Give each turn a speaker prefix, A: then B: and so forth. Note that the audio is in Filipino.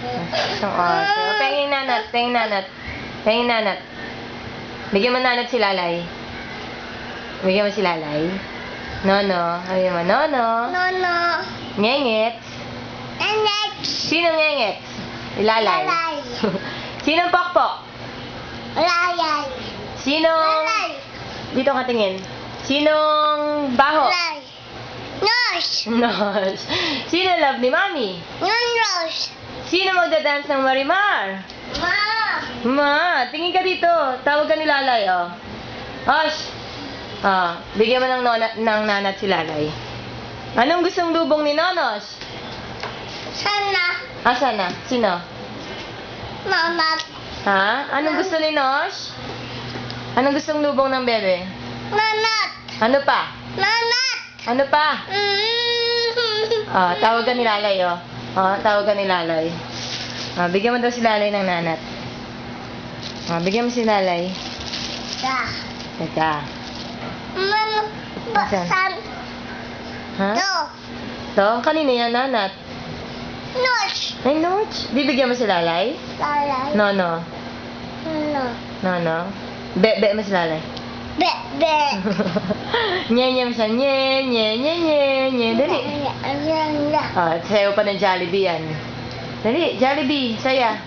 A: Isang oso. Pahingin nanat. Pahingin nanat. Pahingin nanat. Bigyan mo nanat si Lalay. Bigyan mo si Lalay. Nono. Bigyan mo, Nono.
B: Nono.
A: Ngengets.
B: Nenek.
A: Sino ngengets? Ilalay.
B: Lalay.
A: Sinong pokpok?
B: Lalay.
A: Sinong...
B: Lalay.
A: Dito ka tingin. Sinong baho?
B: Lalay. Nurse.
A: Nose. Sino love ni Mami?
B: Nurse.
A: Sino magdadance ng Marimar?
B: Ma.
A: Ma, tingin ka dito. Tawag ka ni Lalay, oh. Osh. Bigyan mo ng nanat si Lalay. Anong gustong lubong ni Nonos?
B: Sana.
A: Asan na? Sino?
B: Mama.
A: Ha? Anong gusto ni Nosh? Anong gustong lubong ng bebe?
B: Nanat.
A: Ano pa?
B: Nanat.
A: Ano pa? Tawag ka ni Lalay, oh. Tawag ka ni Lalay. Bigyan mo daw si Lalay ng nanat. Bigyan mo si Lalay.
B: Da.
A: Teka.
B: Mama.
A: Asan?
B: Basan.
A: Ha?
B: Do.
A: To? Kanina yan, nanat.
B: Nurse.
A: Ay, Noch. Bibigyan mo si Lalay?
B: Lalay.
A: No, no.
B: No.
A: No, no. Be mo si Lalay.
B: Be. Be.
A: Nye mo siya. Nye. Dali.
B: Ayan.
A: Sayo pa ng Jollibee yan. Dali, Jollibee. Saya.